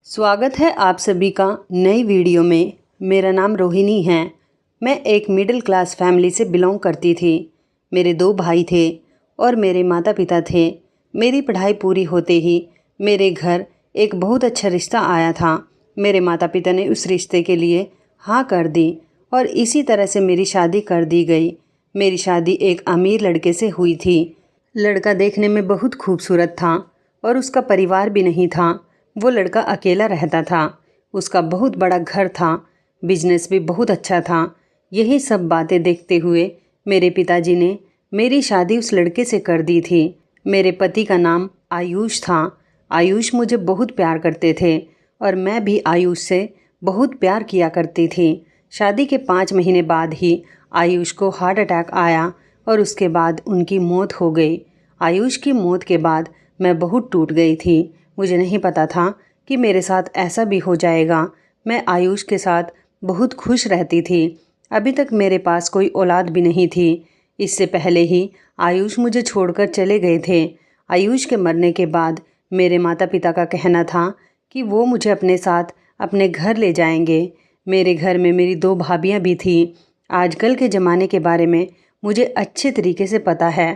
स्वागत है आप सभी का नई वीडियो में। मेरा नाम रोहिणी है। मैं एक मिडिल क्लास फैमिली से बिलोंग करती थी। मेरे 2 भाई थे और मेरे माता पिता थे। मेरी पढ़ाई पूरी होते ही मेरे घर एक बहुत अच्छा रिश्ता आया था। मेरे माता पिता ने उस रिश्ते के लिए हाँ कर दी और इसी तरह से मेरी शादी कर दी गई। मेरी शादी एक अमीर लड़के से हुई थी। लड़का देखने में बहुत खूबसूरत था और उसका परिवार भी नहीं था। वो लड़का अकेला रहता था। उसका बहुत बड़ा घर था, बिजनेस भी बहुत अच्छा था। यही सब बातें देखते हुए मेरे पिताजी ने मेरी शादी उस लड़के से कर दी थी। मेरे पति का नाम आयुष था। आयुष मुझे बहुत प्यार करते थे और मैं भी आयुष से बहुत प्यार किया करती थी। शादी के 5 महीने बाद ही आयुष को हार्ट अटैक आया और उसके बाद उनकी मौत हो गई। आयुष की मौत के बाद मैं बहुत टूट गई थी। मुझे नहीं पता था कि मेरे साथ ऐसा भी हो जाएगा। मैं आयुष के साथ बहुत खुश रहती थी। अभी तक मेरे पास कोई औलाद भी नहीं थी। इससे पहले ही आयुष मुझे छोड़कर चले गए थे। आयुष के मरने के बाद मेरे माता पिता का कहना था कि वो मुझे अपने साथ अपने घर ले जाएंगे। मेरे घर में मेरी 2 भाभियाँ भी थीं। आजकल के ज़माने के बारे में मुझे अच्छे तरीके से पता है।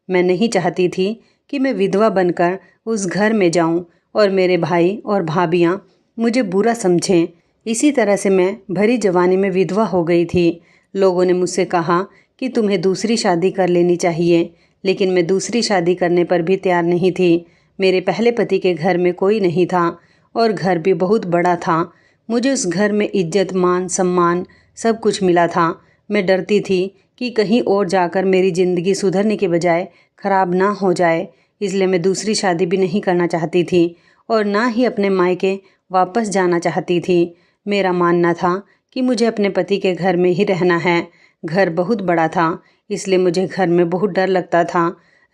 मैं नहीं चाहती थी कि मैं विधवा बनकर उस घर में जाऊं और मेरे भाई और भाभियां मुझे बुरा समझें। इसी तरह से मैं भरी जवानी में विधवा हो गई थी। लोगों ने मुझसे कहा कि तुम्हें दूसरी शादी कर लेनी चाहिए, लेकिन मैं दूसरी शादी करने पर भी तैयार नहीं थी। मेरे पहले पति के घर में कोई नहीं था और घर भी बहुत बड़ा था। मुझे उस घर में इज्जत, मान, सम्मान सब कुछ मिला था। मैं डरती थी कि कहीं और जाकर मेरी ज़िंदगी सुधरने के बजाय ख़राब ना हो जाए, इसलिए मैं दूसरी शादी भी नहीं करना चाहती थी और ना ही अपने मायके वापस जाना चाहती थी। मेरा मानना था कि मुझे अपने पति के घर में ही रहना है। घर बहुत बड़ा था, इसलिए मुझे घर में बहुत डर लगता था।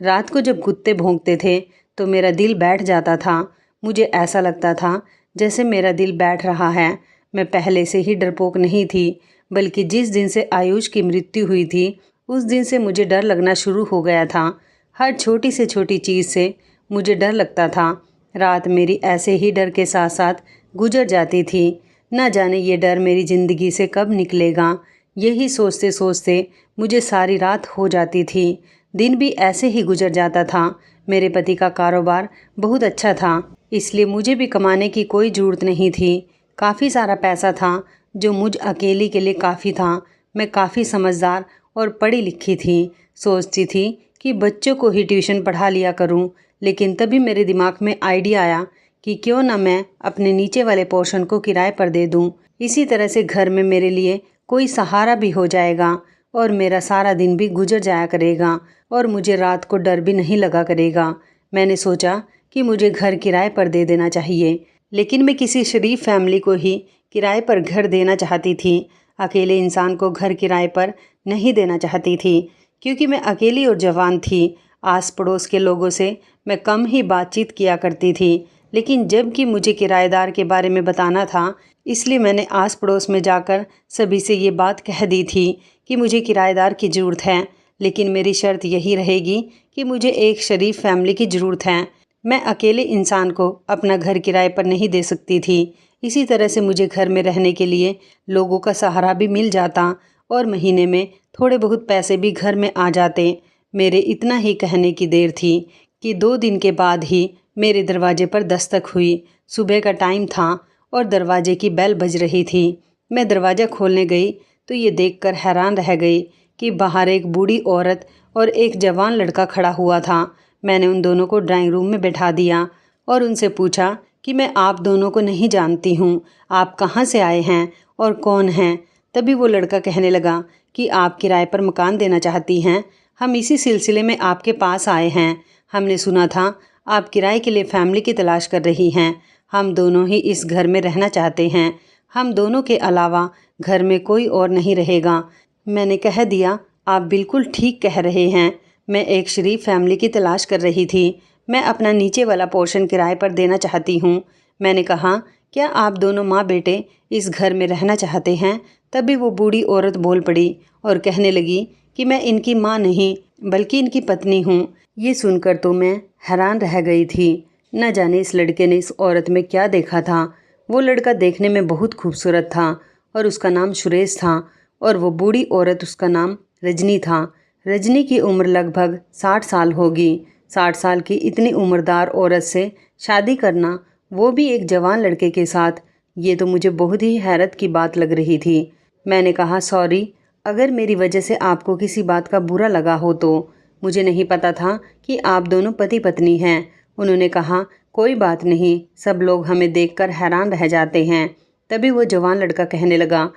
रात को जब कुत्ते भौंकते थे तो मेरा दिल बैठ जाता था। मुझे ऐसा लगता था जैसे मेरा दिल बैठ रहा है। मैं पहले से ही डरपोक नहीं थी, बल्कि जिस दिन से आयुष की मृत्यु हुई थी उस दिन से मुझे डर लगना शुरू हो गया था। हर छोटी से छोटी चीज़ से मुझे डर लगता था। रात मेरी ऐसे ही डर के साथ साथ गुजर जाती थी। न जाने ये डर मेरी ज़िंदगी से कब निकलेगा, यही सोचते सोचते मुझे सारी रात हो जाती थी। दिन भी ऐसे ही गुजर जाता था। मेरे पति का कारोबार बहुत अच्छा था, इसलिए मुझे भी कमाने की कोई ज़रूरत नहीं थी। काफ़ी सारा पैसा था जो मुझ अकेली के लिए काफ़ी था। मैं काफ़ी समझदार और पढ़ी लिखी थी। सोचती थी कि बच्चों को ही ट्यूशन पढ़ा लिया करूं, लेकिन तभी मेरे दिमाग में आइडिया आया कि क्यों ना मैं अपने नीचे वाले पोर्शन को किराए पर दे दूं। इसी तरह से घर में मेरे लिए कोई सहारा भी हो जाएगा और मेरा सारा दिन भी गुजर जाया करेगा और मुझे रात को डर भी नहीं लगा करेगा। मैंने सोचा कि मुझे घर किराए पर दे देना चाहिए, लेकिन मैं किसी शरीफ फैमिली को ही किराए पर घर देना चाहती थी। अकेले इंसान को घर किराए पर नहीं देना चाहती थी, क्योंकि मैं अकेली और जवान थी। आस पड़ोस के लोगों से मैं कम ही बातचीत किया करती थी, लेकिन जब कि मुझे किराएदार के बारे में बताना था, इसलिए मैंने आस पड़ोस में जाकर सभी से ये बात कह दी थी कि मुझे किराएदार की ज़रूरत है, लेकिन मेरी शर्त यही रहेगी कि मुझे एक शरीफ फैमिली की ज़रूरत है। मैं अकेले इंसान को अपना घर किराए पर नहीं दे सकती थी। इसी तरह से मुझे घर में रहने के लिए लोगों का सहारा भी मिल जाता और महीने में थोड़े बहुत पैसे भी घर में आ जाते। मेरे इतना ही कहने की देर थी कि 2 दिन के बाद ही मेरे दरवाजे पर दस्तक हुई। सुबह का टाइम था और दरवाजे की बेल बज रही थी। मैं दरवाज़ा खोलने गई तो ये देखकर हैरान रह गई कि बाहर एक बूढ़ी औरत और एक जवान लड़का खड़ा हुआ था। मैंने उन दोनों को ड्राइंग रूम में बैठा दिया और उनसे पूछा कि मैं आप दोनों को नहीं जानती हूँ, आप कहाँ से आए हैं और कौन हैं। तभी वो लड़का कहने लगा कि आप किराए पर मकान देना चाहती हैं। हम इसी सिलसिले में आपके पास आए हैं। हमने सुना था आप किराए के लिए फैमिली की तलाश कर रही हैं। हम दोनों ही इस घर में रहना चाहते हैं। हम दोनों के अलावा घर में कोई और नहीं रहेगा। मैंने कह दिया, आप बिल्कुल ठीक कह रहे हैं। मैं एक शरीफ फैमिली की तलाश कर रही थी। मैं अपना नीचे वाला पोर्शन किराए पर देना चाहती हूँ। मैंने कहा, क्या आप दोनों माँ बेटे इस घर में रहना चाहते हैं? तभी वो बूढ़ी औरत बोल पड़ी और कहने लगी कि मैं इनकी माँ नहीं बल्कि इनकी पत्नी हूँ। ये सुनकर तो मैं हैरान रह गई थी। न जाने इस लड़के ने इस औरत में क्या देखा था। वो लड़का देखने में बहुत खूबसूरत था और उसका नाम सुरेश था और वो बूढ़ी औरत उसका नाम रजनी था। रजनी की उम्र लगभग 60 साल होगी। 60 साल की इतनी उम्रदार औरत से शादी करना, वो भी एक जवान लड़के के साथ, ये तो मुझे बहुत ही हैरत की बात लग रही थी। मैंने कहा, सॉरी अगर मेरी वजह से आपको किसी बात का बुरा लगा हो तो। मुझे नहीं पता था कि आप दोनों पति पत्नी हैं। उन्होंने कहा, कोई बात नहीं, सब लोग हमें देखकर हैरान रह जाते हैं। तभी वो जवान लड़का कहने लगा,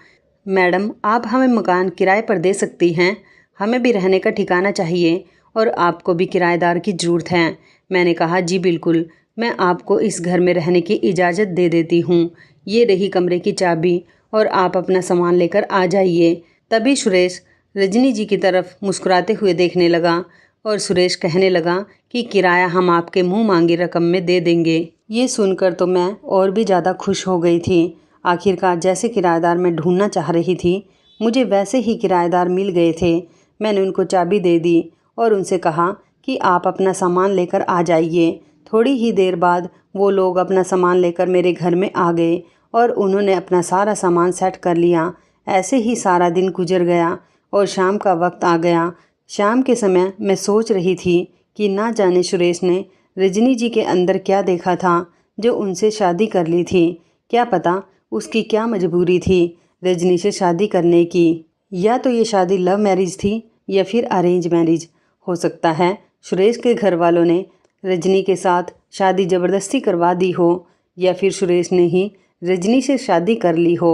मैडम आप हमें मकान किराए पर दे सकती हैं? हमें भी रहने का ठिकाना चाहिए और आपको भी किराएदार की ज़रूरत है। मैंने कहा, जी बिल्कुल, मैं आपको इस घर में रहने की इजाज़त दे देती हूँ। ये रही कमरे की चाबी और आप अपना सामान लेकर आ जाइए। तभी सुरेश रजनी जी की तरफ मुस्कुराते हुए देखने लगा और सुरेश कहने लगा कि किराया हम आपके मुंह मांगी रकम में दे देंगे। ये सुनकर तो मैं और भी ज़्यादा खुश हो गई थी। आखिरकार जैसे किराएदार मैं ढूंढना चाह रही थी, मुझे वैसे ही किराएदार मिल गए थे। मैंने उनको चाबी दे दी और उनसे कहा कि आप अपना सामान लेकर आ जाइए। थोड़ी ही देर बाद वो लोग अपना सामान लेकर मेरे घर में आ गए और उन्होंने अपना सारा सामान सेट कर लिया। ऐसे ही सारा दिन गुजर गया और शाम का वक्त आ गया। शाम के समय मैं सोच रही थी कि ना जाने सुरेश ने रजनी जी के अंदर क्या देखा था जो उनसे शादी कर ली थी। क्या पता उसकी क्या मजबूरी थी रजनी से शादी करने की। या तो ये शादी लव मैरिज थी या फिर अरेंज मैरिज। हो सकता है सुरेश के घर वालों ने रजनी के साथ शादी ज़बरदस्ती करवा दी हो या फिर सुरेश ने ही रजनी से शादी कर ली हो।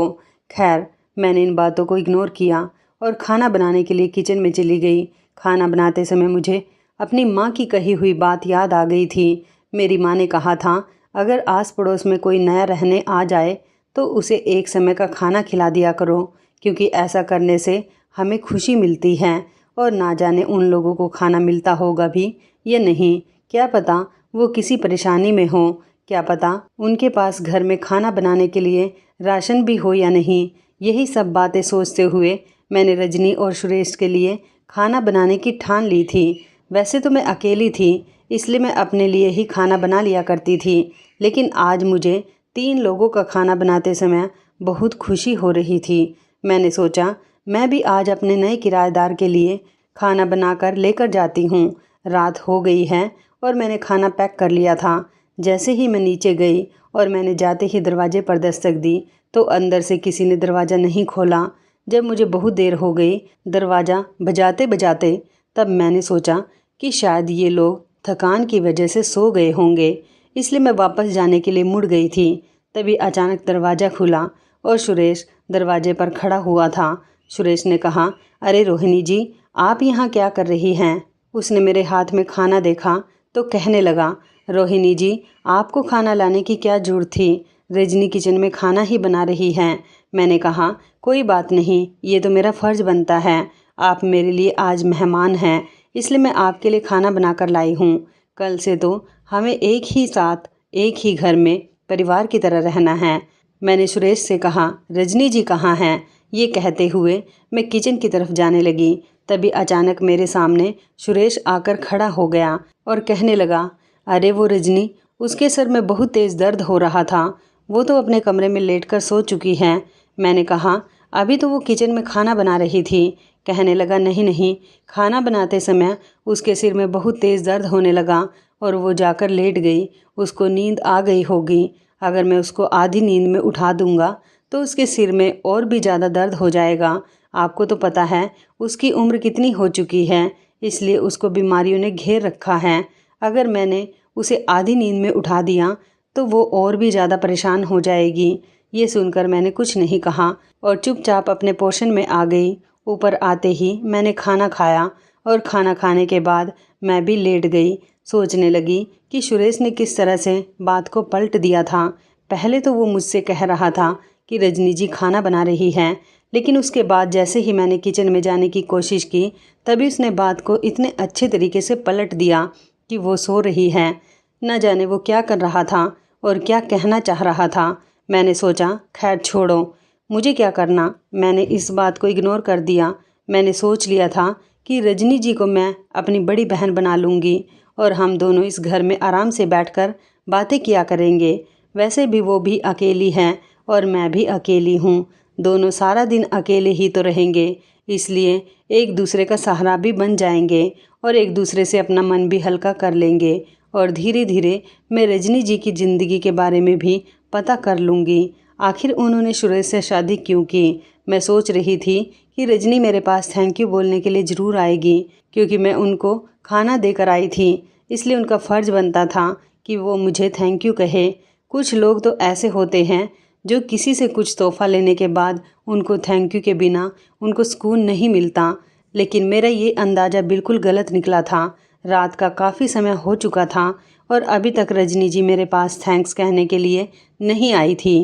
खैर, मैंने इन बातों को इग्नोर किया और खाना बनाने के लिए किचन में चली गई। खाना बनाते समय मुझे अपनी माँ की कही हुई बात याद आ गई थी। मेरी माँ ने कहा था, अगर आस पड़ोस में कोई नया रहने आ जाए तो उसे एक समय का खाना खिला दिया करो, क्योंकि ऐसा करने से हमें खुशी मिलती है। और ना जाने उन लोगों को खाना मिलता होगा भी या नहीं। क्या पता वो किसी परेशानी में हो। क्या पता उनके पास घर में खाना बनाने के लिए राशन भी हो या नहीं। यही सब बातें सोचते हुए मैंने रजनी और सुरेश के लिए खाना बनाने की ठान ली थी। वैसे तो मैं अकेली थी, इसलिए मैं अपने लिए ही खाना बना लिया करती थी, लेकिन आज मुझे 3 लोगों का खाना बनाते समय बहुत खुशी हो रही थी। मैंने सोचा मैं भी आज अपने नए किराएदार के लिए खाना बनाकर लेकर जाती हूँ। रात हो गई है और मैंने खाना पैक कर लिया था। जैसे ही मैं नीचे गई और मैंने जाते ही दरवाजे पर दस्तक दी तो अंदर से किसी ने दरवाज़ा नहीं खोला। जब मुझे बहुत देर हो गई दरवाज़ा बजाते बजाते, तब मैंने सोचा कि शायद ये लोग थकान की वजह से सो गए होंगे, इसलिए मैं वापस जाने के लिए मुड़ गई थी। तभी अचानक दरवाज़ा खुला और सुरेश दरवाजे पर खड़ा हुआ था। सुरेश ने कहा, अरे रोहिणी जी, आप यहाँ क्या कर रही हैं? उसने मेरे हाथ में खाना देखा तो कहने लगा, रोहिणी जी, आपको खाना लाने की क्या ज़रूरत थी? रजनी किचन में खाना ही बना रही हैं। मैंने कहा, कोई बात नहीं, ये तो मेरा फ़र्ज़ बनता है। आप मेरे लिए आज मेहमान हैं, इसलिए मैं आपके लिए खाना बनाकर लाई हूँ। कल से तो हमें एक ही साथ एक ही घर में परिवार की तरह रहना है। मैंने सुरेश से कहा, रजनी जी कहाँ हैं? ये कहते हुए मैं किचन की तरफ जाने लगी। तभी अचानक मेरे सामने सुरेश आकर खड़ा हो गया और कहने लगा, अरे वो रजनी, उसके सर में बहुत तेज़ दर्द हो रहा था। वो तो अपने कमरे में लेटकर सो चुकी हैं। मैंने कहा, अभी तो वो किचन में खाना बना रही थी। कहने लगा, नहीं नहीं, खाना बनाते समय उसके सिर में बहुत तेज़ दर्द होने लगा और वो जाकर लेट गई। उसको नींद आ गई होगी। अगर मैं उसको आधी नींद में उठा दूंगा तो उसके सिर में और भी ज़्यादा दर्द हो जाएगा। आपको तो पता है उसकी उम्र कितनी हो चुकी है, इसलिए उसको बीमारियों ने घेर रखा है। अगर मैंने उसे आधी नींद में उठा दिया तो वो और भी ज़्यादा परेशान हो जाएगी। ये सुनकर मैंने कुछ नहीं कहा और चुपचाप अपने पोर्शन में आ गई। ऊपर आते ही मैंने खाना खाया और खाना खाने के बाद मैं भी लेट गई। सोचने लगी कि सुरेश ने किस तरह से बात को पलट दिया था। पहले तो वो मुझसे कह रहा था कि रजनी जी खाना बना रही हैं, लेकिन उसके बाद जैसे ही मैंने किचन में जाने की कोशिश की तभी उसने बात को इतने अच्छे तरीके से पलट दिया कि वो सो रही है। न जाने वो क्या कर रहा था और क्या कहना चाह रहा था। मैंने सोचा, खैर छोड़ो, मुझे क्या करना। मैंने इस बात को इग्नोर कर दिया। मैंने सोच लिया था कि रजनी जी को मैं अपनी बड़ी बहन बना लूँगी और हम दोनों इस घर में आराम से बैठकर बातें किया करेंगे। वैसे भी वो भी अकेली हैं और मैं भी अकेली हूँ। दोनों सारा दिन अकेले ही तो रहेंगे, इसलिए एक दूसरे का सहारा भी बन जाएंगे और एक दूसरे से अपना मन भी हल्का कर लेंगे। और धीरे धीरे मैं रजनी जी की ज़िंदगी के बारे में भी पता कर लूँगी। आखिर उन्होंने सुरेश से शादी क्यों की? मैं सोच रही थी कि रजनी मेरे पास थैंक यू बोलने के लिए ज़रूर आएगी, क्योंकि मैं उनको खाना देकर आई थी, इसलिए उनका फ़र्ज़ बनता था कि वो मुझे थैंक यू कहे। कुछ लोग तो ऐसे होते हैं जो किसी से कुछ तोहफ़ा लेने के बाद उनको थैंक यू के बिना उनको सुकून नहीं मिलता, लेकिन मेरा ये अंदाज़ा बिल्कुल गलत निकला था। रात का काफ़ी समय हो चुका था और अभी तक रजनी जी मेरे पास थैंक्स कहने के लिए नहीं आई थी।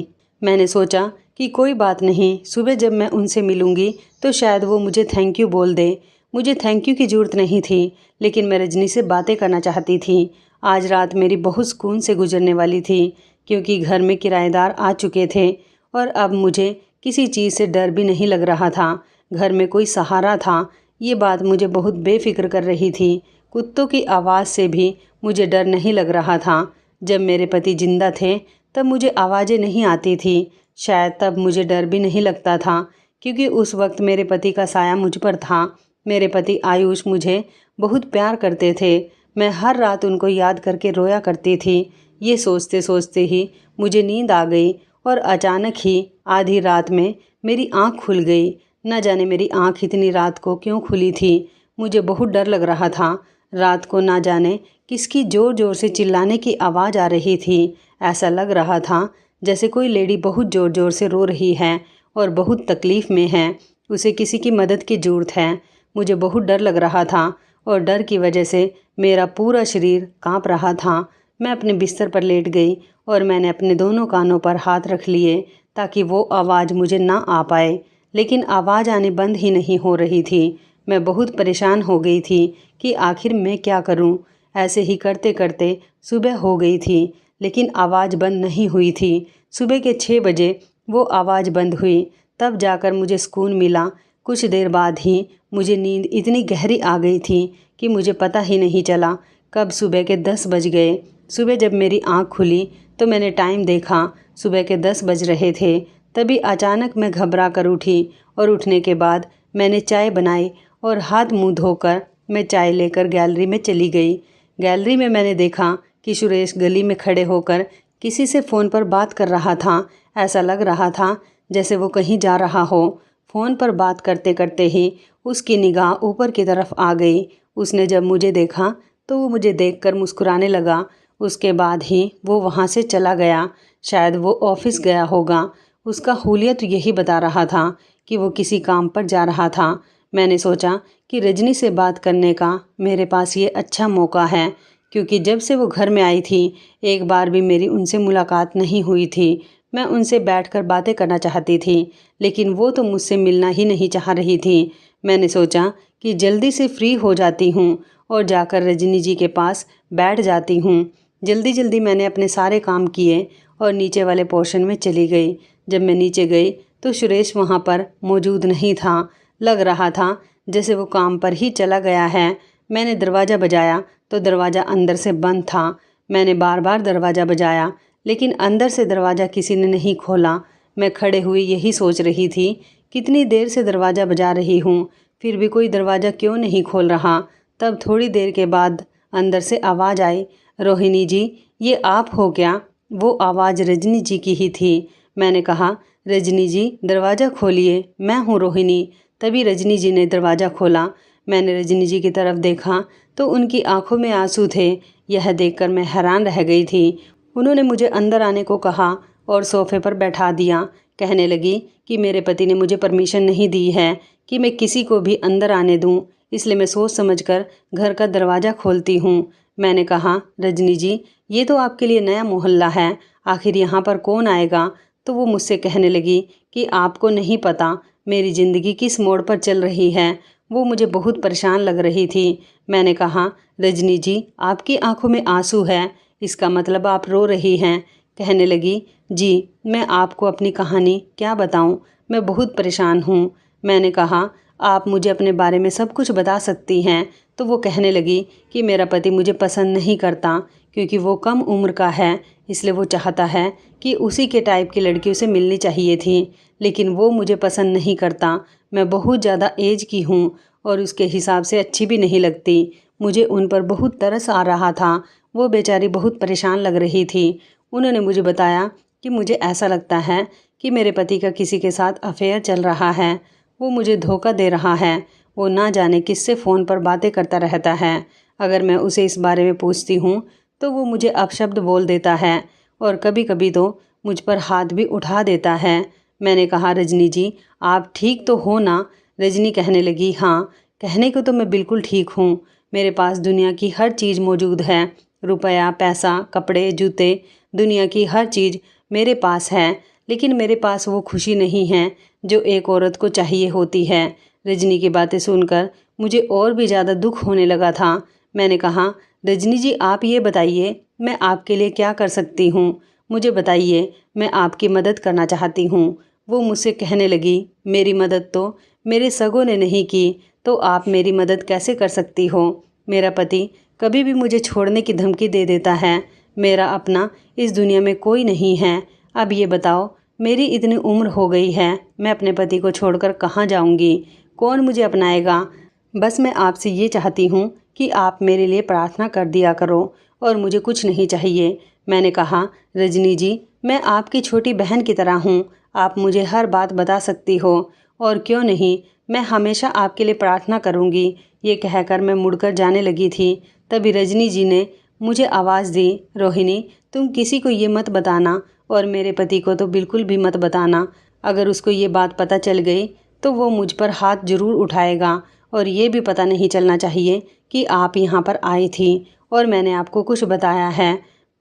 मैंने सोचा कि कोई बात नहीं, सुबह जब मैं उनसे मिलूँगी तो शायद वो मुझे थैंक यू बोल दे। मुझे थैंक यू की ज़रूरत नहीं थी, लेकिन मैं रजनी से बातें करना चाहती थी। आज रात मेरी बहुत सुकून से गुजरने वाली थी, क्योंकि घर में किराएदार आ चुके थे और अब मुझे किसी चीज़ से डर भी नहीं लग रहा था। घर में कोई सहारा था, ये बात मुझे बहुत बेफिक्र कर रही थी। कुत्तों की आवाज़ से भी मुझे डर नहीं लग रहा था। जब मेरे पति जिंदा थे तब मुझे आवाज़ें नहीं आती थी, शायद तब मुझे डर भी नहीं लगता था, क्योंकि उस वक्त मेरे पति का साया मुझ पर था। मेरे पति आयुष मुझे बहुत प्यार करते थे। मैं हर रात उनको याद करके रोया करती थी। ये सोचते सोचते ही मुझे नींद आ गई और अचानक ही आधी रात में मेरी आँख खुल गई। न जाने मेरी आँख इतनी रात को क्यों खुली थी। मुझे बहुत डर लग रहा था। रात को ना जाने किसकी ज़ोर ज़ोर से चिल्लाने की आवाज़ आ रही थी। ऐसा लग रहा था जैसे कोई लेडी बहुत ज़ोर ज़ोर से रो रही है और बहुत तकलीफ़ में है, उसे किसी की मदद की ज़रूरत है। मुझे बहुत डर लग रहा था और डर की वजह से मेरा पूरा शरीर काँप रहा था। मैं अपने बिस्तर पर लेट गई और मैंने अपने दोनों कानों पर हाथ रख लिए ताकि वो आवाज़ मुझे ना आ पाए, लेकिन आवाज़ आने बंद ही नहीं हो रही थी। मैं बहुत परेशान हो गई थी कि आखिर मैं क्या करूं। ऐसे ही करते करते सुबह हो गई थी, लेकिन आवाज़ बंद नहीं हुई थी। सुबह के 6 बजे वो आवाज़ बंद हुई, तब जाकर मुझे सुकून मिला। कुछ देर बाद ही मुझे नींद इतनी गहरी आ गई थी कि मुझे पता ही नहीं चला कब सुबह के 10 बज गए। सुबह जब मेरी आँख खुली तो मैंने टाइम देखा, सुबह के 10 बज रहे थे। तभी अचानक मैं घबरा कर उठी और उठने के बाद मैंने चाय बनाई और हाथ मुंह धोकर मैं चाय लेकर गैलरी में चली गई। गैलरी में मैंने देखा कि सुरेश गली में खड़े होकर किसी से फ़ोन पर बात कर रहा था। ऐसा लग रहा था जैसे वो कहीं जा रहा हो। फ़ोन पर बात करते करते ही उसकी निगाह ऊपर की तरफ आ गई। उसने जब मुझे देखा तो वो मुझे देखकर मुस्कुराने लगा। उसके बाद ही वो वहाँ से चला गया। शायद वो ऑफिस गया होगा। उसका हुलिया तो यही बता रहा था कि वो किसी काम पर जा रहा था। मैंने सोचा कि रजनी से बात करने का मेरे पास ये अच्छा मौका है, क्योंकि जब से वो घर में आई थी एक बार भी मेरी उनसे मुलाकात नहीं हुई थी। मैं उनसे बैठकर बातें करना चाहती थी, लेकिन वो तो मुझसे मिलना ही नहीं चाह रही थी। मैंने सोचा कि जल्दी से फ्री हो जाती हूँ और जाकर रजनी जी के पास बैठ जाती हूँ। जल्दी जल्दी मैंने अपने सारे काम किए और नीचे वाले पोर्शन में चली गई। जब मैं नीचे गई तो सुरेश वहाँ पर मौजूद नहीं था। लग रहा था जैसे वो काम पर ही चला गया है। मैंने दरवाज़ा बजाया तो दरवाज़ा अंदर से बंद था। मैंने बार बार दरवाज़ा बजाया, लेकिन अंदर से दरवाज़ा किसी ने नहीं खोला। मैं खड़े हुए यही सोच रही थी, कितनी देर से दरवाज़ा बजा रही हूँ, फिर भी कोई दरवाज़ा क्यों नहीं खोल रहा। तब थोड़ी देर के बाद अंदर से आवाज़ आई, रोहिणी जी, ये आप हो क्या? वो आवाज़ रजनी जी की ही थी। मैंने कहा, रजनी जी दरवाज़ा खोलिए, मैं हूँ रोहिणी। तभी रजनी जी ने दरवाज़ा खोला। मैंने रजनी जी की तरफ देखा तो उनकी आंखों में आंसू थे। यह देखकर मैं हैरान रह गई थी। उन्होंने मुझे अंदर आने को कहा और सोफे पर बैठा दिया। कहने लगी कि मेरे पति ने मुझे परमिशन नहीं दी है कि मैं किसी को भी अंदर आने दूं, इसलिए मैं सोच समझकर घर का दरवाज़ा खोलती हूँ। मैंने कहा, रजनी जी, ये तो आपके लिए नया मोहल्ला है, आखिर यहाँ पर कौन आएगा? तो वो मुझसे कहने लगी कि आपको नहीं पता मेरी ज़िंदगी किस मोड़ पर चल रही है। वो मुझे बहुत परेशान लग रही थी। मैंने कहा, रजनी जी, आपकी आंखों में आंसू है, इसका मतलब आप रो रही हैं। कहने लगी, जी मैं आपको अपनी कहानी क्या बताऊं, मैं बहुत परेशान हूं। मैंने कहा, आप मुझे अपने बारे में सब कुछ बता सकती हैं। तो वो कहने लगी कि मेरा पति मुझे पसंद नहीं करता, क्योंकि वो कम उम्र का है, इसलिए वो चाहता है कि उसी के टाइप की लड़की उसे मिलनी चाहिए थी। लेकिन वो मुझे पसंद नहीं करता। मैं बहुत ज़्यादा एज की हूँ और उसके हिसाब से अच्छी भी नहीं लगती। मुझे उन पर बहुत तरस आ रहा था। वो बेचारी बहुत परेशान लग रही थी। उन्होंने मुझे बताया कि मुझे ऐसा लगता है कि मेरे पति का किसी के साथ अफेयर चल रहा है। वो मुझे धोखा दे रहा है। वो ना जाने किससे फ़ोन पर बातें करता रहता है। अगर मैं उसे इस बारे में पूछती हूँ तो वो मुझे अपशब्द बोल देता है और कभी कभी तो मुझ पर हाथ भी उठा देता है। मैंने कहा, रजनी जी आप ठीक तो हो ना? रजनी कहने लगी, हाँ कहने को तो मैं बिल्कुल ठीक हूँ। मेरे पास दुनिया की हर चीज़ मौजूद है। रुपया, पैसा, कपड़े, जूते, दुनिया की हर चीज़ मेरे पास है। लेकिन मेरे पास वो खुशी नहीं है जो एक औरत को चाहिए होती है। रजनी की बातें सुनकर मुझे और भी ज़्यादा दुख होने लगा था। मैंने कहा, रजनी जी आप ये बताइए मैं आपके लिए क्या कर सकती हूँ? मुझे बताइए, मैं आपकी मदद करना चाहती हूँ। वो मुझसे कहने लगी, मेरी मदद तो मेरे सगों ने नहीं की, तो आप मेरी मदद कैसे कर सकती हो? मेरा पति कभी भी मुझे छोड़ने की धमकी दे देता है। मेरा अपना इस दुनिया में कोई नहीं है। अब ये बताओ, मेरी इतनी उम्र हो गई है, मैं अपने पति को छोड़कर कहाँ जाऊँगी? कौन मुझे अपनाएगा? बस मैं आपसे ये चाहती हूँ कि आप मेरे लिए प्रार्थना कर दिया करो और मुझे कुछ नहीं चाहिए। मैंने कहा, रजनी जी मैं आपकी छोटी बहन की तरह हूँ। आप मुझे हर बात बता सकती हो और क्यों नहीं, मैं हमेशा आपके लिए प्रार्थना करूँगी। ये कहकर मैं मुड़कर जाने लगी थी। तभी रजनी जी ने मुझे आवाज़ दी, रोहिणी तुम किसी को ये मत बताना और मेरे पति को तो बिल्कुल भी मत बताना। अगर उसको ये बात पता चल गई तो वो मुझ पर हाथ जरूर उठाएगा और ये भी पता नहीं चलना चाहिए कि आप यहाँ पर आई थी और मैंने आपको कुछ बताया है।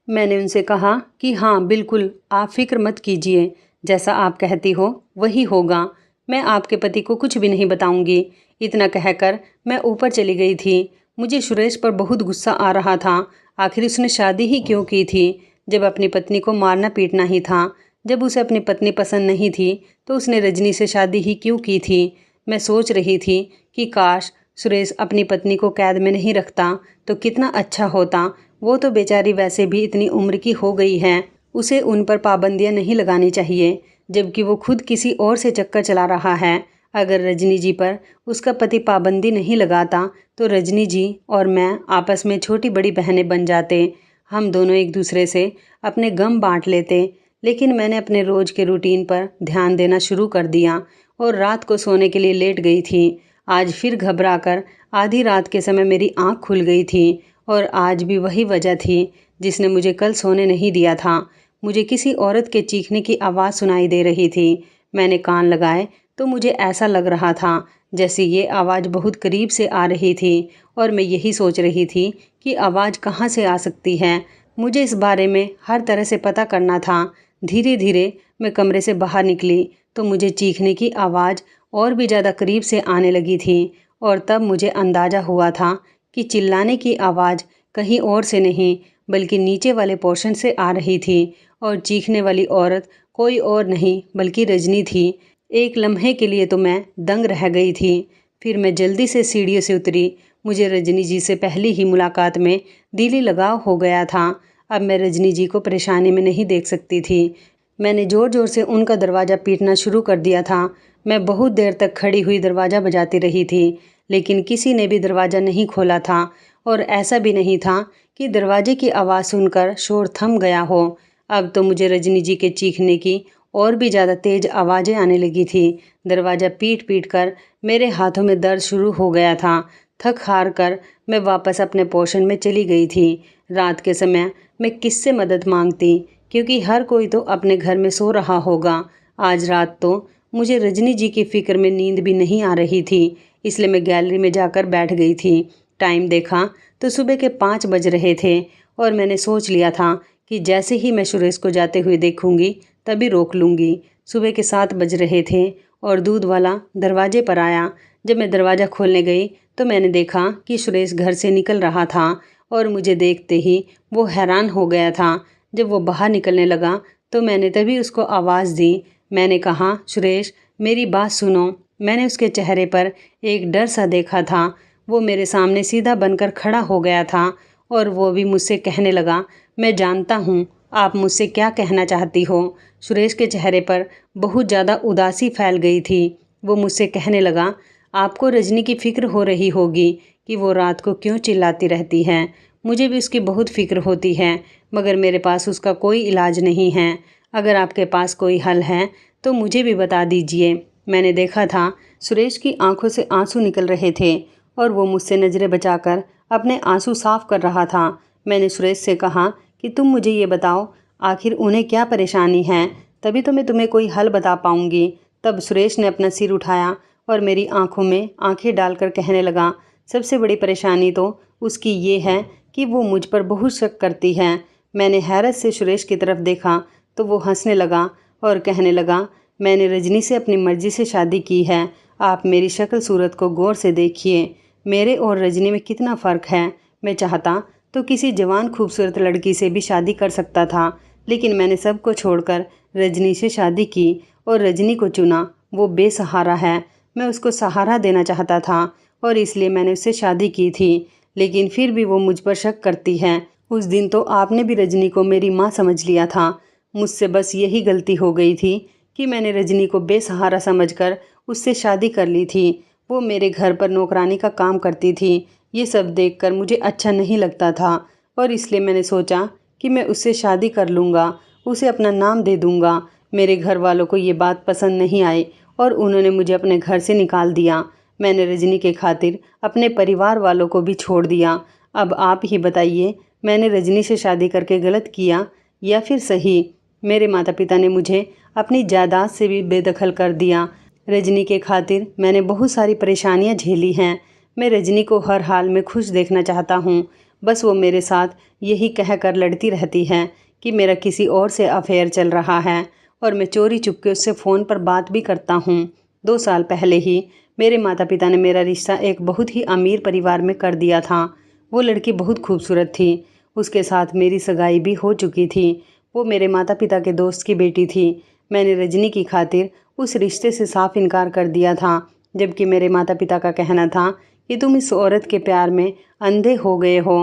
मैंने उनसे कहा कि हाँ बिल्कुल, आप फिक्र मत कीजिए, जैसा आप कहती हो वही होगा। मैं आपके पति को कुछ भी नहीं बताऊंगी। इतना कहकर मैं ऊपर चली गई थी। मुझे सुरेश पर बहुत गुस्सा आ रहा था। आखिर उसने शादी ही क्यों की थी जब अपनी पत्नी को मारना पीटना ही था? जब उसे अपनी पत्नी पसंद नहीं थी तो उसने रजनी से शादी ही क्यों की थी? मैं सोच रही थी कि काश सुरेश अपनी पत्नी को कैद में नहीं रखता तो कितना अच्छा होता। वो तो बेचारी वैसे भी इतनी उम्र की हो गई है, उसे उन पर पाबंदियां नहीं लगानी चाहिए, जबकि वो खुद किसी और से चक्कर चला रहा है। अगर रजनी जी पर उसका पति पाबंदी नहीं लगाता तो रजनी जी और मैं आपस में छोटी बड़ी बहनें बन जाते। हम दोनों एक दूसरे से अपने गम बांट लेते। लेकिन मैंने अपने रोज़ के रूटीन पर ध्यान देना शुरू कर दिया और रात को सोने के लिए लेट गई थी। आज फिर घबराकर आधी रात के समय मेरी आँख खुल गई थी और आज भी वही वजह थी जिसने मुझे कल सोने नहीं दिया था। मुझे किसी औरत के चीखने की आवाज़ सुनाई दे रही थी। मैंने कान लगाए तो मुझे ऐसा लग रहा था जैसे ये आवाज़ बहुत करीब से आ रही थी और मैं यही सोच रही थी कि आवाज़ कहाँ से आ सकती है। मुझे इस बारे में हर तरह से पता करना था। धीरे धीरे मैं कमरे से बाहर निकली तो मुझे चीखने की आवाज़ और भी ज़्यादा करीब से आने लगी थी और तब मुझे अंदाज़ा हुआ था कि चिल्लाने की आवाज़ कहीं और से नहीं बल्कि नीचे वाले पोर्शन से आ रही थी और चीखने वाली औरत कोई और नहीं बल्कि रजनी थी। एक लम्हे के लिए तो मैं दंग रह गई थी। फिर मैं जल्दी से सीढ़ियों से उतरी। मुझे रजनी जी से पहली ही मुलाकात में दिली लगाव हो गया था। अब मैं रजनी जी को परेशानी में नहीं देख सकती थी। मैंने ज़ोर ज़ोर से उनका दरवाज़ा पीटना शुरू कर दिया था। मैं बहुत देर तक खड़ी हुई दरवाज़ा बजाती रही थी, लेकिन किसी ने भी दरवाज़ा नहीं खोला था और ऐसा भी नहीं था कि दरवाजे की आवाज़ सुनकर शोर थम गया हो। अब तो मुझे रजनी जी के चीखने की और भी ज़्यादा तेज़ आवाज़ें आने लगी थी। दरवाज़ा पीट पीट कर मेरे हाथों में दर्द शुरू हो गया था। थक हार कर मैं वापस अपने पोर्शन में चली गई थी। रात के समय मैं किससे मदद मांगती, क्योंकि हर कोई तो अपने घर में सो रहा होगा। आज रात तो मुझे रजनी जी की फ़िक्र में नींद भी नहीं आ रही थी, इसलिए मैं गैलरी में जाकर बैठ गई थी। टाइम देखा तो सुबह के 5 बज रहे थे और मैंने सोच लिया था कि जैसे ही मैं सुरेश को जाते हुए देखूंगी तभी रोक लूँगी। सुबह के 7 बज रहे थे और दूध वाला दरवाजे पर आया। जब मैं दरवाज़ा खोलने गई तो मैंने देखा कि सुरेश घर से निकल रहा था और मुझे देखते ही वो हैरान हो गया था। जब वो बाहर निकलने लगा तो मैंने तभी उसको आवाज़ दी। मैंने कहा, सुरेश मेरी बात सुनो। मैंने उसके चेहरे पर एक डर सा देखा था। वो मेरे सामने सीधा बनकर खड़ा हो गया था और वो भी मुझसे कहने लगा, मैं जानता हूँ आप मुझसे क्या कहना चाहती हो। सुरेश के चेहरे पर बहुत ज़्यादा उदासी फैल गई थी। वो मुझसे कहने लगा, आपको रजनी की फ़िक्र हो रही होगी कि वो रात को क्यों चिल्लाती रहती है। मुझे भी उसकी बहुत फ़िक्र होती है, मगर मेरे पास उसका कोई इलाज नहीं है। अगर आपके पास कोई हल है तो मुझे भी बता दीजिए। मैंने देखा था सुरेश की आंखों से आंसू निकल रहे थे और वो मुझसे नज़रें बचाकर अपने आंसू साफ कर रहा था। मैंने सुरेश से कहा कि तुम मुझे ये बताओ, आखिर उन्हें क्या परेशानी है, तभी तो मैं तुम्हें कोई हल बता पाऊंगी। तब सुरेश ने अपना सिर उठाया और मेरी आंखों में आंखें डालकर कहने लगा, सबसे बड़ी परेशानी तो उसकी ये है कि वो मुझ पर बहुत शक करती है। मैंने हैरत से सुरेश की तरफ देखा तो वो हंसने लगा और कहने लगा, मैंने रजनी से अपनी मर्जी से शादी की है। आप मेरी शक्ल सूरत को गौर से देखिए, मेरे और रजनी में कितना फ़र्क है। मैं चाहता तो किसी जवान खूबसूरत लड़की से भी शादी कर सकता था, लेकिन मैंने सबको छोड़कर रजनी से शादी की और रजनी को चुना। वो बेसहारा है, मैं उसको सहारा देना चाहता था और इसलिए मैंने उससे शादी की थी, लेकिन फिर भी वो मुझ पर शक करती है। उस दिन तो आपने भी रजनी को मेरी माँ समझ लिया था। मुझसे बस यही गलती हो गई थी कि मैंने रजनी को बेसहारा समझकर उससे शादी कर ली थी। वो मेरे घर पर नौकरानी का काम करती थी। ये सब देखकर मुझे अच्छा नहीं लगता था और इसलिए मैंने सोचा कि मैं उससे शादी कर लूँगा, उसे अपना नाम दे दूँगा। मेरे घर वालों को ये बात पसंद नहीं आई और उन्होंने मुझे अपने घर से निकाल दिया। मैंने रजनी के खातिर अपने परिवार वालों को भी छोड़ दिया। अब आप ही बताइए, मैंने रजनी से शादी करके गलत किया या फिर सही। मेरे माता पिता ने मुझे अपनी जायदाद से भी बेदखल कर दिया। रजनी के खातिर मैंने बहुत सारी परेशानियां झेली हैं। मैं रजनी को हर हाल में खुश देखना चाहता हूँ, बस वो मेरे साथ यही कह कर लड़ती रहती है कि मेरा किसी और से अफेयर चल रहा है और मैं चोरी चुपके उससे फ़ोन पर बात भी करता हूँ। 2 साल पहले ही मेरे माता पिता ने मेरा रिश्ता एक बहुत ही अमीर परिवार में कर दिया था। वो लड़की बहुत खूबसूरत थी, उसके साथ मेरी सगाई भी हो चुकी थी। वो मेरे माता पिता के दोस्त की बेटी थी। मैंने रजनी की खातिर उस रिश्ते से साफ इनकार कर दिया था, जबकि मेरे माता पिता का कहना था कि तुम इस औरत के प्यार में अंधे हो गए हो।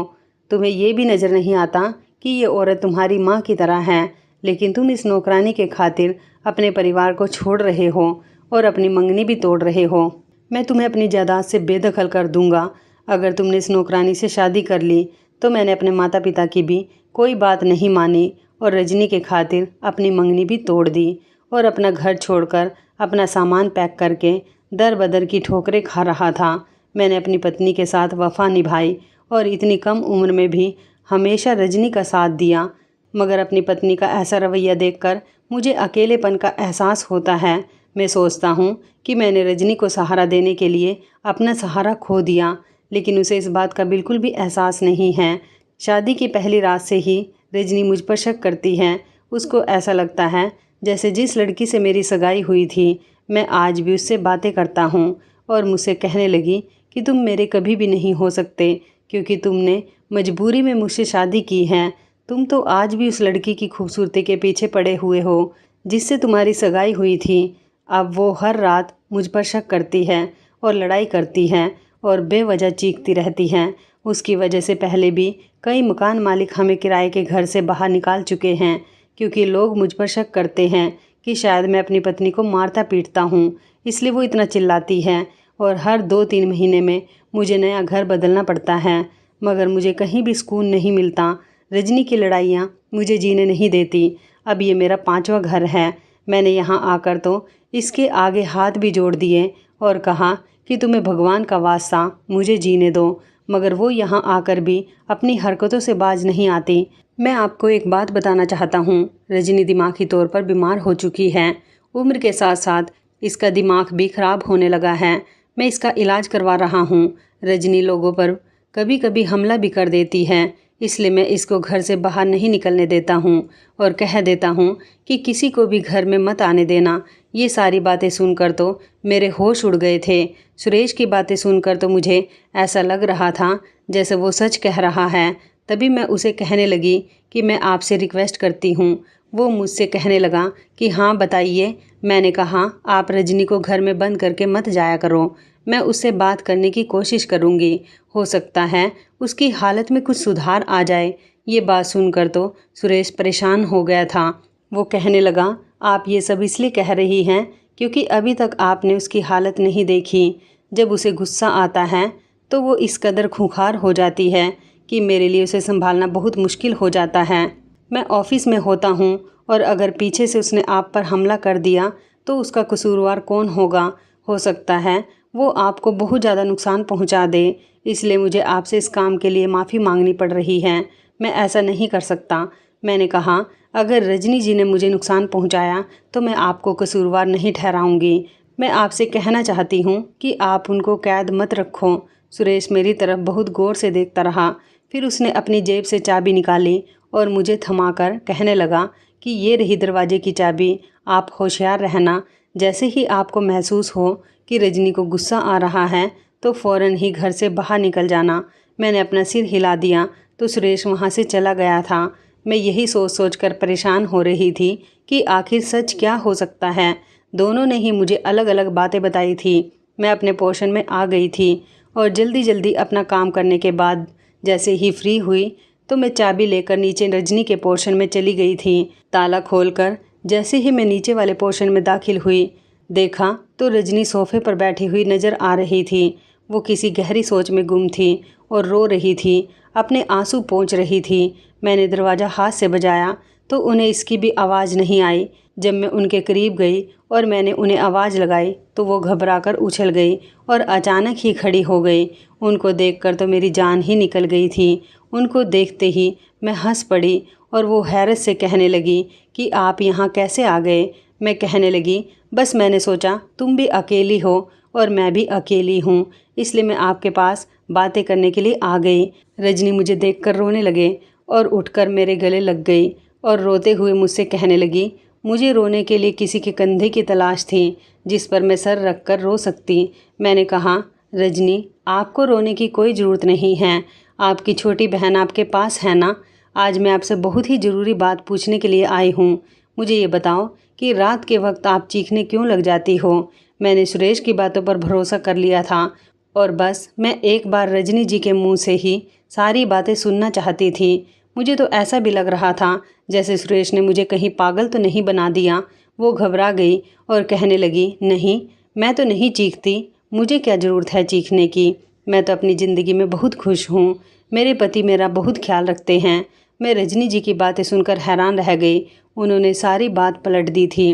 तुम्हें ये भी नज़र नहीं आता कि ये औरत तुम्हारी माँ की तरह है, लेकिन तुम इस नौकरानी के खातिर अपने परिवार को छोड़ रहे हो और अपनी मंगनी भी तोड़ रहे हो। मैं तुम्हें अपनी जायदाद से बेदखल कर दूंगा अगर तुमने इस नौकरानी से शादी कर ली। तो मैंने अपने माता पिता की भी कोई बात नहीं मानी और रजनी के खातिर अपनी मंगनी भी तोड़ दी और अपना घर छोड़कर अपना सामान पैक करके दर बदर की ठोकरें खा रहा था। मैंने अपनी पत्नी के साथ वफ़ा निभाई और इतनी कम उम्र में भी हमेशा रजनी का साथ दिया, मगर अपनी पत्नी का ऐसा रवैया देखकर मुझे अकेलेपन का एहसास होता है। मैं सोचता हूँ कि मैंने रजनी को सहारा देने के लिए अपना सहारा खो दिया, लेकिन उसे इस बात का बिल्कुल भी एहसास नहीं है। शादी की पहली रात से ही रजनी मुझ पर शक करती है। उसको ऐसा लगता है जैसे जिस लड़की से मेरी सगाई हुई थी, मैं आज भी उससे बातें करता हूँ और मुझसे कहने लगी कि तुम मेरे कभी भी नहीं हो सकते क्योंकि तुमने मजबूरी में मुझसे शादी की है। तुम तो आज भी उस लड़की की खूबसूरती के पीछे पड़े हुए हो जिससे तुम्हारी सगाई हुई थी। अब वो हर रात मुझ पर शक करती है और लड़ाई करती है और बेवजह चीखती रहती हैं। उसकी वजह से पहले भी कई मकान मालिक हमें किराए के घर से बाहर निकाल चुके हैं क्योंकि लोग मुझ पर शक करते हैं कि शायद मैं अपनी पत्नी को मारता पीटता हूँ, इसलिए वो इतना चिल्लाती है और हर 2-3 महीने में मुझे नया घर बदलना पड़ता है, मगर मुझे कहीं भी सुकून नहीं मिलता। रजनी की लड़ाइयाँ मुझे जीने नहीं देती। अब ये मेरा 5वां घर है। मैंने यहाँ आकर तो इसके आगे हाथ भी जोड़ दिए और कहा कि तुम्हें भगवान का वास्ता मुझे जीने दो, मगर वो यहाँ आकर भी अपनी हरकतों से बाज नहीं आती। मैं आपको एक बात बताना चाहता हूँ, रजनी दिमागी तौर पर बीमार हो चुकी है। उम्र के साथ साथ इसका दिमाग भी खराब होने लगा है। मैं इसका इलाज करवा रहा हूँ। रजनी लोगों पर कभी कभी हमला भी कर देती है, इसलिए मैं इसको घर से बाहर नहीं निकलने देता हूँ और कह देता हूँ कि किसी को भी घर में मत आने देना। ये सारी बातें सुनकर तो मेरे होश उड़ गए थे। सुरेश की बातें सुनकर तो मुझे ऐसा लग रहा था जैसे वो सच कह रहा है। तभी मैं उसे कहने लगी कि मैं आपसे रिक्वेस्ट करती हूँ। वो मुझसे कहने लगा कि हाँ बताइए। मैंने कहा आप रजनी को घर में बंद करके मत जाया करो। मैं उससे बात करने की कोशिश करूँगी। हो सकता है उसकी हालत में कुछ सुधार आ जाए। ये बात सुनकर तो सुरेश परेशान हो गया था। वो कहने लगा, आप ये सब इसलिए कह रही हैं क्योंकि अभी तक आपने उसकी हालत नहीं देखी। जब उसे गुस्सा आता है तो वो इस कदर खूंखार हो जाती है कि मेरे लिए उसे संभालना बहुत मुश्किल हो जाता है। मैं ऑफिस में होता हूँ और अगर पीछे से उसने आप पर हमला कर दिया तो उसका कसूरवार कौन होगा? हो सकता है वो आपको बहुत ज़्यादा नुकसान पहुँचा दे, इसलिए मुझे आपसे इस काम के लिए माफ़ी मांगनी पड़ रही है। मैं ऐसा नहीं कर सकता। मैंने कहा, अगर रजनी जी ने मुझे नुकसान पहुँचाया तो मैं आपको कसूरवार नहीं ठहराऊँगी। मैं आपसे कहना चाहती हूँ कि आप उनको कैद मत रखो। सुरेश मेरी तरफ बहुत गौर से देखता रहा। फिर उसने अपनी जेब से चाबी निकाली और मुझे थमाकर कहने लगा कि ये रही दरवाजे की चाबी। आप होशियार रहना। जैसे ही आपको महसूस हो कि रजनी को गुस्सा आ रहा है तो फ़ौरन ही घर से बाहर निकल जाना। मैंने अपना सिर हिला दिया तो सुरेश वहाँ से चला गया था। मैं यही सोच सोच कर परेशान हो रही थी कि आखिर सच क्या हो सकता है। दोनों ने ही मुझे अलग अलग बातें बताई थी। मैं अपने पोर्शन में आ गई थी और जल्दी जल्दी अपना काम करने के बाद जैसे ही फ्री हुई तो मैं चाबी लेकर नीचे रजनी के पोर्शन में चली गई थी। ताला खोलकर जैसे ही मैं नीचे वाले पोर्शन में दाखिल हुई, देखा तो रजनी सोफे पर बैठी हुई नज़र आ रही थी। वो किसी गहरी सोच में गुम थी और रो रही थी, अपने आंसू पोंछ रही थी। मैंने दरवाज़ा हाथ से बजाया तो उन्हें इसकी भी आवाज़ नहीं आई। जब मैं उनके करीब गई और मैंने उन्हें आवाज़ लगाई तो वो घबराकर उछल गई और अचानक ही खड़ी हो गई। उनको देखकर तो मेरी जान ही निकल गई थी। उनको देखते ही मैं हंस पड़ी और वो हैरत से कहने लगी कि आप यहाँ कैसे आ गए? मैं कहने लगी, बस मैंने सोचा तुम भी अकेली हो और मैं भी अकेली हूँ, इसलिए मैं आपके पास बातें करने के लिए आ गई। रजनी मुझे देखकर रोने लगे और उठकर मेरे गले लग गई और रोते हुए मुझसे कहने लगी, मुझे रोने के लिए किसी के कंधे की तलाश थी जिस पर मैं सर रख कर रो सकती। मैंने कहा, रजनी, आपको रोने की कोई ज़रूरत नहीं है। आपकी छोटी बहन आपके पास है ना? आज मैं आपसे बहुत ही ज़रूरी बात पूछने के लिए आई हूँ। मुझे ये बताओ कि रात के वक्त आप चीखने क्यों लग जाती हो? मैंने सुरेश की बातों पर भरोसा कर लिया था और बस मैं एक बार रजनी जी के मुंह से ही सारी बातें सुनना चाहती थी। मुझे तो ऐसा भी लग रहा था जैसे सुरेश ने मुझे कहीं पागल तो नहीं बना दिया। वो घबरा गई और कहने लगी, नहीं, मैं तो नहीं चीखती। मुझे क्या ज़रूरत है चीखने की? मैं तो अपनी ज़िंदगी में बहुत खुश हूँ। मेरे पति मेरा बहुत ख्याल रखते हैं। मैं रजनी जी की बातें सुनकर हैरान रह गई। उन्होंने सारी बात पलट दी थी।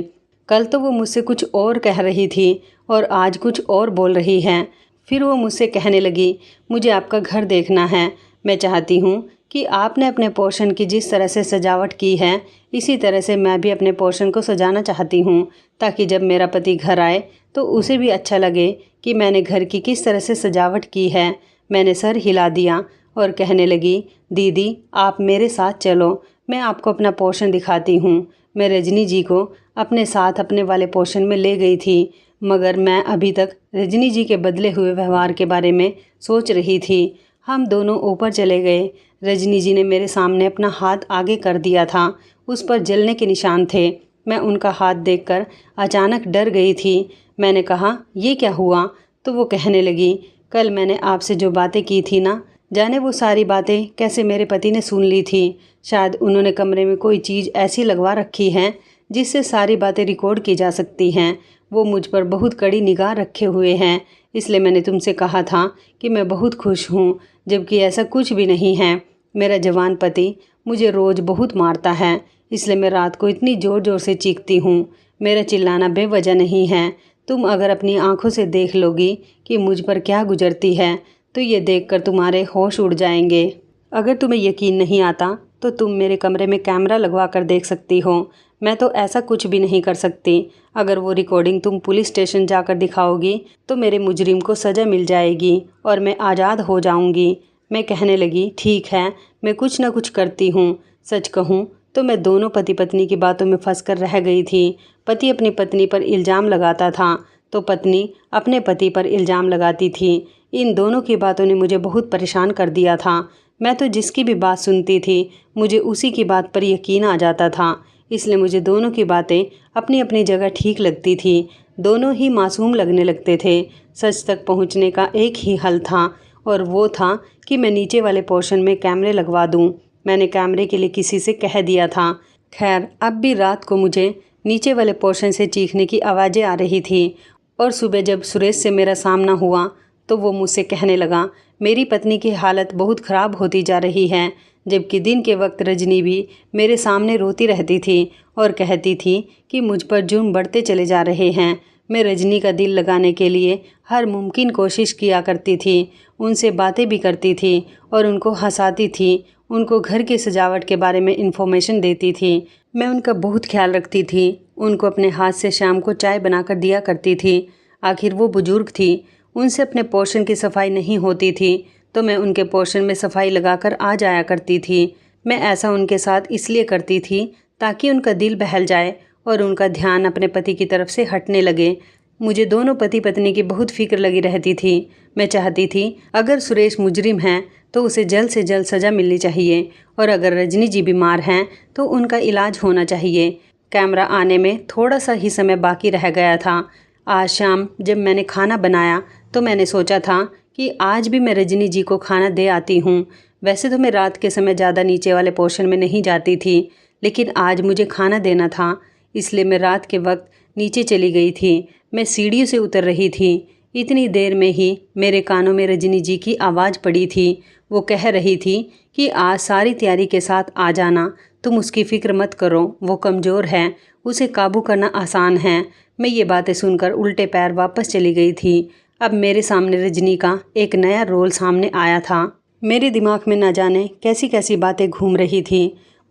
कल तो वो मुझसे कुछ और कह रही थी और आज कुछ और बोल रही हैं। फिर वो मुझसे कहने लगी, मुझे आपका घर देखना है। मैं चाहती हूँ कि आपने अपने पोर्शन की जिस तरह से सजावट की है, इसी तरह से मैं भी अपने पोर्शन को सजाना चाहती हूँ, ताकि जब मेरा पति घर आए तो उसे भी अच्छा लगे कि मैंने घर की किस तरह से सजावट की है। मैंने सर हिला दिया और कहने लगी, दीदी, आप मेरे साथ चलो, मैं आपको अपना पोर्शन दिखाती हूँ। मैं रजनी जी को अपने साथ अपने वाले पोर्शन में ले गई थी, मगर मैं अभी तक रजनी जी के बदले हुए व्यवहार के बारे में सोच रही थी। हम दोनों ऊपर चले गए। रजनी जी ने मेरे सामने अपना हाथ आगे कर दिया था। उस पर जलने के निशान थे। मैं उनका हाथ देखकर अचानक डर गई थी। मैंने कहा, ये क्या हुआ? तो वो कहने लगी, कल मैंने आपसे जो बातें की थी ना, जाने वो सारी बातें कैसे मेरे पति ने सुन ली थी। शायद उन्होंने कमरे में कोई चीज़ ऐसी लगवा रखी है जिससे सारी बातें रिकॉर्ड की जा सकती हैं। वो मुझ पर बहुत कड़ी निगाह रखे हुए हैं, इसलिए मैंने तुमसे कहा था कि मैं बहुत खुश हूँ, जबकि ऐसा कुछ भी नहीं है। मेरा जवान पति मुझे रोज़ बहुत मारता है, इसलिए मैं रात को इतनी ज़ोर ज़ोर से चीखती हूँ। मेरा चिल्लाना बेवजह नहीं है। तुम अगर अपनी आंखों से देख लोगी कि मुझ पर क्या गुजरती है तो ये देखकर तुम्हारे होश उड़ जाएंगे। अगर तुम्हें यकीन नहीं आता तो तुम मेरे कमरे में कैमरा लगवा कर देख सकती हो। मैं तो ऐसा कुछ भी नहीं कर सकती। अगर वो रिकॉर्डिंग तुम पुलिस स्टेशन जाकर दिखाओगी तो मेरे मुजरिम को सज़ा मिल जाएगी और मैं आज़ाद हो जाऊंगी। मैं कहने लगी, ठीक है, मैं कुछ ना कुछ करती हूँ। सच कहूँ तो मैं दोनों पति पत्नी की बातों में फंस कर रह गई थी। पति अपनी पत्नी पर इल्ज़ाम लगाता था तो पत्नी अपने पति पर इल्ज़ाम लगाती थी। इन दोनों की बातों ने मुझे बहुत परेशान कर दिया था। मैं तो जिसकी भी बात सुनती थी मुझे उसी की बात पर यकीन आ जाता था, इसलिए मुझे दोनों की बातें अपनी अपनी जगह ठीक लगती थी। दोनों ही मासूम लगने लगते थे। सच तक पहुंचने का एक ही हल था और वो था कि मैं नीचे वाले पोर्शन में कैमरे लगवा दूं। मैंने कैमरे के लिए किसी से कह दिया था। खैर, अब भी रात को मुझे नीचे वाले पोर्शन से चीखने की आवाज़ें आ रही थी और सुबह जब सुरेश से मेरा सामना हुआ तो वो मुझसे कहने लगा, मेरी पत्नी की हालत बहुत ख़राब होती जा रही है। जबकि दिन के वक्त रजनी भी मेरे सामने रोती रहती थी और कहती थी कि मुझ पर जुर्म बढ़ते चले जा रहे हैं। मैं रजनी का दिल लगाने के लिए हर मुमकिन कोशिश किया करती थी, उनसे बातें भी करती थी और उनको हंसाती थी, उनको घर की सजावट के बारे में इन्फॉर्मेशन देती थी। मैं उनका बहुत ख्याल रखती थी, उनको अपने हाथ से शाम को चाय बनाकर दिया करती थी। आखिर वो बुजुर्ग थी, उनसे अपने पोर्शन की सफाई नहीं होती थी तो मैं उनके पोर्शन में सफाई लगाकर आ जाया करती थी। मैं ऐसा उनके साथ इसलिए करती थी ताकि उनका दिल बहल जाए और उनका ध्यान अपने पति की तरफ से हटने लगे। मुझे दोनों पति पत्नी की बहुत फिक्र लगी रहती थी। मैं चाहती थी अगर सुरेश मुजरिम हैं तो उसे जल्द से जल्द सज़ा मिलनी चाहिए और अगर रजनी जी बीमार हैं तो उनका इलाज होना चाहिए। कैमरा आने में थोड़ा सा ही समय बाकी रह गया था। आज शाम जब मैंने खाना बनाया तो मैंने सोचा था कि आज भी मैं रजनी जी को खाना दे आती हूँ। वैसे तो मैं रात के समय ज़्यादा नीचे वाले पोर्शन में नहीं जाती थी, लेकिन आज मुझे खाना देना था, इसलिए मैं रात के वक्त नीचे चली गई थी। मैं सीढ़ियों से उतर रही थी। इतनी देर में ही मेरे कानों में रजनी जी की आवाज़ पड़ी थी। वो कह रही थी कि आज सारी तैयारी के साथ आ जाना, तुम उसकी फ़िक्र मत करो, वो कमज़ोर है, उसे काबू करना आसान है। मैं ये बातें सुनकर उल्टे पैर वापस चली गई थी। अब मेरे सामने रजनी का एक नया रोल सामने आया था। मेरे दिमाग में न जाने कैसी कैसी बातें घूम रही थी।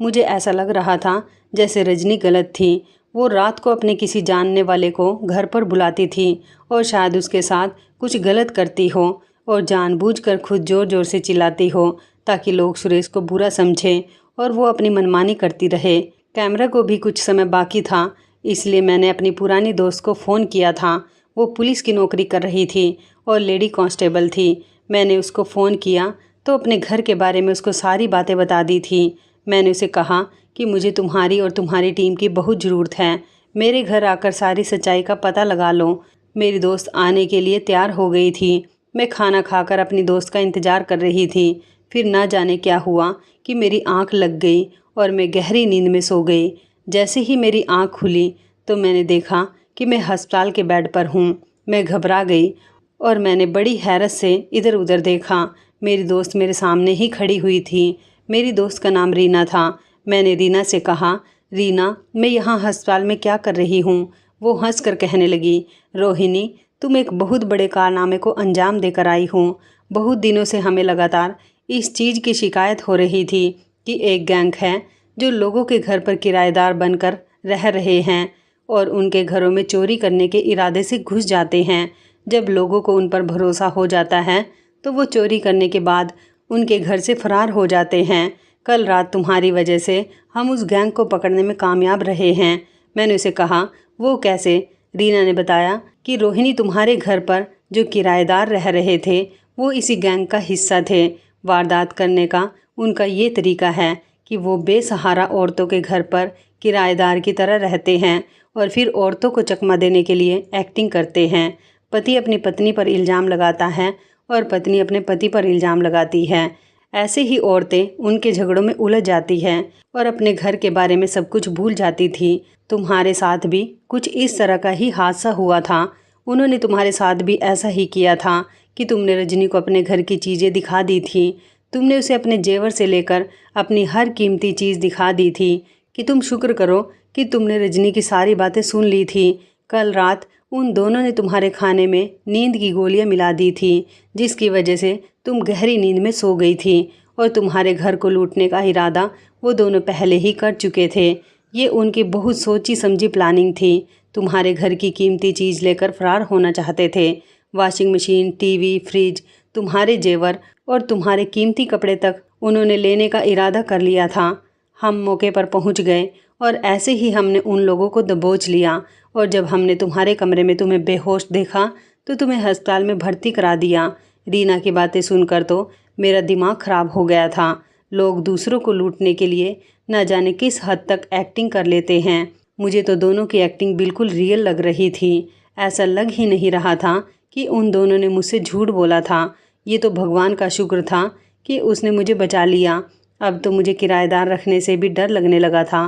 मुझे ऐसा लग रहा था जैसे रजनी गलत थी। वो रात को अपने किसी जानने वाले को घर पर बुलाती थी और शायद उसके साथ कुछ गलत करती हो और जानबूझकर खुद ज़ोर ज़ोर से चिल्लाती हो ताकि लोग सुरेश को बुरा समझें और वो अपनी मनमानी करती रहे। कैमरा को भी कुछ समय बाकी था, इसलिए मैंने अपनी पुरानी दोस्त को फ़ोन किया था। वो पुलिस की नौकरी कर रही थी और लेडी कांस्टेबल थी। मैंने उसको फ़ोन किया तो अपने घर के बारे में उसको सारी बातें बता दी थी। मैंने उसे कहा कि मुझे तुम्हारी और तुम्हारी टीम की बहुत ज़रूरत है, मेरे घर आकर सारी सच्चाई का पता लगा लो। मेरी दोस्त आने के लिए तैयार हो गई थी। मैं खाना खाकर अपनी दोस्त का इंतज़ार कर रही थी। फिर ना जाने क्या हुआ कि मेरी आँख लग गई और मैं गहरी नींद में सो गई। जैसे ही मेरी आँख खुली तो मैंने देखा कि मैं अस्पताल के बेड पर हूँ। मैं घबरा गई और मैंने बड़ी हैरत से इधर उधर देखा। मेरी दोस्त मेरे सामने ही खड़ी हुई थी। मेरी दोस्त का नाम रीना था। मैंने रीना से कहा, रीना, मैं यहाँ अस्पताल में क्या कर रही हूँ? वो हंसकर कहने लगी, रोहिणी, तुम एक बहुत बड़े कारनामे को अंजाम देकर आई हो। बहुत दिनों से हमें लगातार इस चीज़ की शिकायत हो रही थी कि एक गैंग है जो लोगों के घर पर किराएदार बनकर रह रहे हैं और उनके घरों में चोरी करने के इरादे से घुस जाते हैं। जब लोगों को उन पर भरोसा हो जाता है तो वो चोरी करने के बाद उनके घर से फरार हो जाते हैं। कल रात तुम्हारी वजह से हम उस गैंग को पकड़ने में कामयाब रहे हैं। मैंने उसे कहा, वो कैसे? रीना ने बताया कि रोहिणी, तुम्हारे घर पर जो किराएदार रह रहे थे वो इसी गैंग का हिस्सा थे। वारदात करने का उनका ये तरीका है कि वो बेसहारा औरतों के घर पर किराएदार की तरह रहते हैं और फिर औरतों को चकमा देने के लिए एक्टिंग करते हैं। पति अपनी पत्नी पर इल्ज़ाम लगाता है और पत्नी अपने पति पर इल्ज़ाम लगाती है। ऐसे ही औरतें उनके झगड़ों में उलझ जाती हैं और अपने घर के बारे में सब कुछ भूल जाती थी। तुम्हारे साथ भी कुछ इस तरह का ही हादसा हुआ था। उन्होंने तुम्हारे साथ भी ऐसा ही किया था कि तुमने रजनी को अपने घर की चीज़ें दिखा दी थी। तुमने उसे अपने जेवर से लेकर अपनी हर कीमती चीज़ दिखा दी थी कि तुम शुक्र करो कि तुमने रजनी की सारी बातें सुन ली थी। कल रात उन दोनों ने तुम्हारे खाने में नींद की गोलियां मिला दी थी, जिसकी वजह से तुम गहरी नींद में सो गई थी और तुम्हारे घर को लूटने का इरादा वो दोनों पहले ही कर चुके थे। ये उनकी बहुत सोची समझी प्लानिंग थी। तुम्हारे घर की कीमती चीज़ लेकर फरार होना चाहते थे। वॉशिंग मशीन, टीवी, फ्रिज, तुम्हारे जेवर और तुम्हारे कीमती कपड़े तक उन्होंने लेने का इरादा कर लिया था। हम मौके पर पहुंच गए और ऐसे ही हमने उन लोगों को दबोच लिया और जब हमने तुम्हारे कमरे में तुम्हें बेहोश देखा तो तुम्हें अस्पताल में भर्ती करा दिया। रीना की बातें सुनकर तो मेरा दिमाग ख़राब हो गया था। लोग दूसरों को लूटने के लिए न जाने किस हद तक एक्टिंग कर लेते हैं। मुझे तो दोनों की एक्टिंग बिल्कुल रियल लग रही थी। ऐसा लग ही नहीं रहा था कि उन दोनों ने मुझसे झूठ बोला था। ये तो भगवान का शुक्र था कि उसने मुझे बचा लिया। अब तो मुझे किराएदार रखने से भी डर लगने लगा था।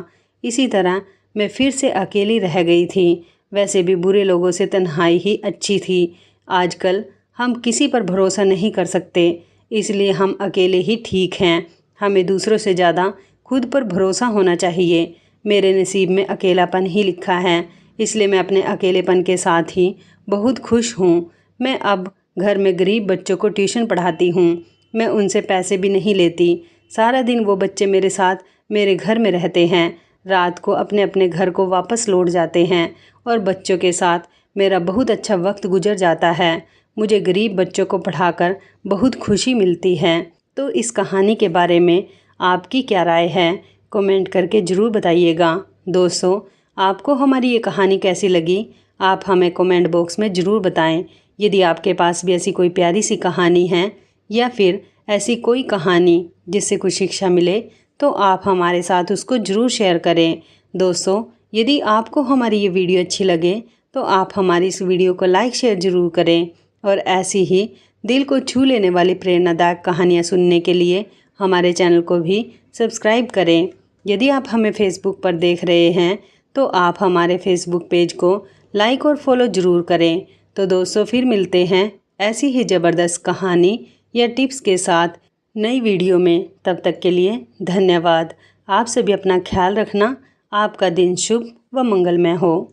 इसी तरह मैं फिर से अकेली रह गई थी। वैसे भी बुरे लोगों से तन्हाई ही अच्छी थी। आजकल हम किसी पर भरोसा नहीं कर सकते, इसलिए हम अकेले ही ठीक हैं। हमें दूसरों से ज़्यादा खुद पर भरोसा होना चाहिए। मेरे नसीब में अकेलापन ही लिखा है, इसलिए मैं अपने अकेलेपन के साथ ही बहुत खुश हूँ। मैं अब घर में गरीब बच्चों को ट्यूशन पढ़ाती हूँ। मैं उनसे पैसे भी नहीं लेती। सारा दिन वो बच्चे मेरे साथ मेरे घर में रहते हैं। रात को अपने अपने घर को वापस लौट जाते हैं और बच्चों के साथ मेरा बहुत अच्छा वक्त गुजर जाता है। मुझे गरीब बच्चों को पढ़ाकर बहुत खुशी मिलती है। तो इस कहानी के बारे में आपकी क्या राय है, कमेंट करके ज़रूर बताइएगा। दोस्तों, आपको हमारी ये कहानी कैसी लगी, आप हमें कमेंट बॉक्स में ज़रूर बताएं। यदि आपके पास भी ऐसी कोई प्यारी सी कहानी है या फिर ऐसी कोई कहानी जिससे कुछ शिक्षा मिले, तो आप हमारे साथ उसको ज़रूर शेयर करें। दोस्तों, यदि आपको हमारी ये वीडियो अच्छी लगे तो आप हमारी इस वीडियो को लाइक शेयर ज़रूर करें और ऐसी ही दिल को छू लेने वाली प्रेरणादायक कहानियाँ सुनने के लिए हमारे चैनल को भी सब्सक्राइब करें। यदि आप हमें फेसबुक पर देख रहे हैं तो आप हमारे फेसबुक पेज को लाइक और फॉलो ज़रूर करें। तो दोस्तों, फिर मिलते हैं ऐसी ही ज़बरदस्त कहानी या टिप्स के साथ नई वीडियो में। तब तक के लिए धन्यवाद। आप सभी अपना ख्याल रखना। आपका दिन शुभ व मंगलमय हो।